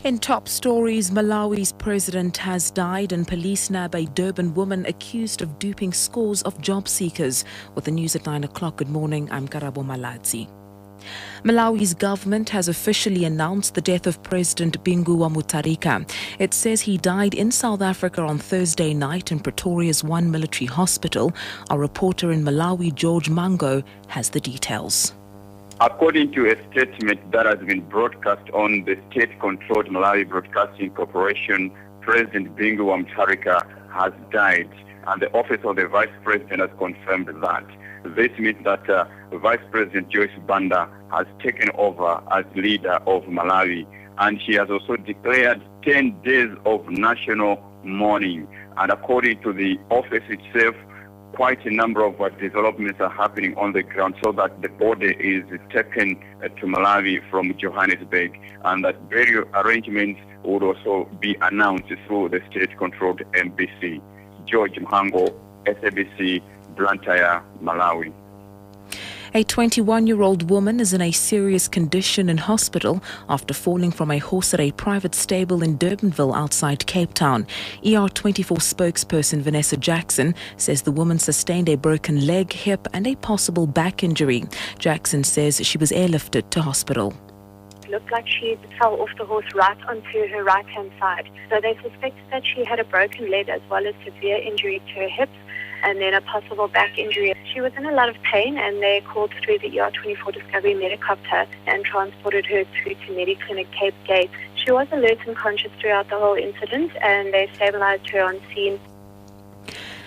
In top stories, Malawi's president has died and police nab a Durban woman accused of duping scores of job seekers. With the news at 9 o'clock, good morning, I'm Karabo Maladzi. Malawi's government has officially announced the death of President Bingu wa Mutharika. It says he died in South Africa on Thursday night in Pretoria's One Military Hospital. Our reporter in Malawi, George Mango, has the details. According to a statement that has been broadcast on the state-controlled Malawi Broadcasting Corporation, President Bingu wa Mutharika has died, and the office of the Vice President has confirmed that. This means that Vice President Joyce Banda has taken over as leader of Malawi, and she has also declared 10 days of national mourning. And according to the office itself, quite a number of developments are happening on the ground so that the body is taken to Malawi from Johannesburg, and that burial arrangements would also be announced through the state-controlled MBC. George Mhango, SABC, Blantyre, Malawi. A 21-year-old woman is in a serious condition in hospital after falling from a horse at a private stable in Durbanville outside Cape Town. ER24 spokesperson Vanessa Jackson says the woman sustained a broken leg, hip and a possible back injury. Jackson says she was airlifted to hospital. It looked like she fell off the horse right onto her right-hand side. So they suspected that she had a broken leg as well as severe injury to her hips and then a possible back injury. She was in a lot of pain, and they called through the ER24 Discovery Medicopter and transported her through to Mediclinic Cape Gate. She was alert and conscious throughout the whole incident, and they stabilized her on scene.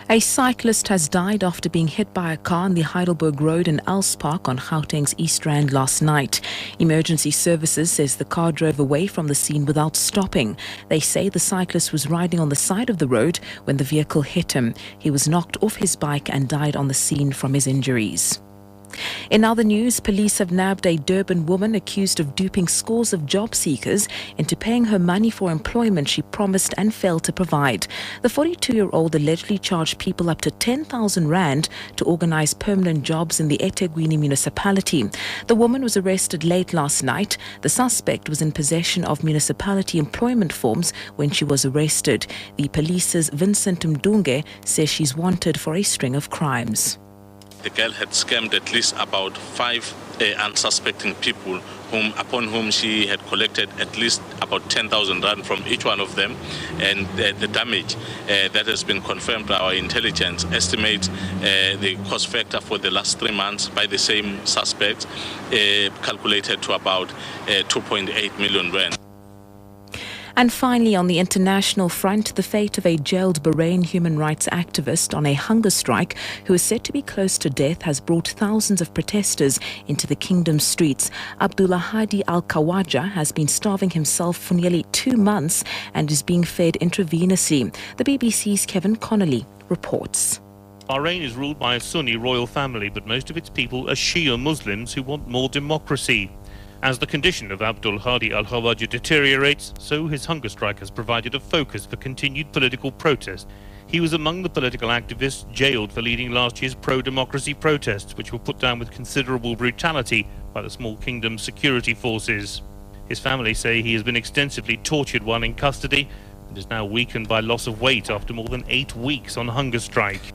A cyclist has died after being hit by a car on the Heidelberg Road in Elspark on Gauteng's East Rand last night. Emergency Services says the car drove away from the scene without stopping. They say the cyclist was riding on the side of the road when the vehicle hit him. He was knocked off his bike and died on the scene from his injuries. In other news, police have nabbed a Durban woman accused of duping scores of job seekers into paying her money for employment she promised and failed to provide. The 42-year-old allegedly charged people up to 10,000 rand to organize permanent jobs in the eThekwini municipality. The woman was arrested late last night. The suspect was in possession of municipality employment forms when she was arrested. The police's Vincent Mdunge says she's wanted for a string of crimes. The girl had scammed at least about 5 unsuspecting people upon whom she had collected at least about 10,000 rand from each one of them, and the damage that has been confirmed by our intelligence estimates the cost factor for the last 3 months by the same suspect calculated to about 2.8 million rand. And finally, on the international front, the fate of a jailed Bahrain human rights activist on a hunger strike who is said to be close to death has brought thousands of protesters into the kingdom's streets. Abdullah Hadi Al-Kawaja has been starving himself for nearly 2 months and is being fed intravenously. The BBC's Kevin Connolly reports. Bahrain is ruled by a Sunni royal family, but most of its people are Shia Muslims who want more democracy. As the condition of Abdul Hadi al-Khawaja deteriorates, so his hunger strike has provided a focus for continued political protest. He was among the political activists jailed for leading last year's pro-democracy protests, which were put down with considerable brutality by the small kingdom's security forces. His family say he has been extensively tortured while in custody and is now weakened by loss of weight after more than 8 weeks on hunger strike.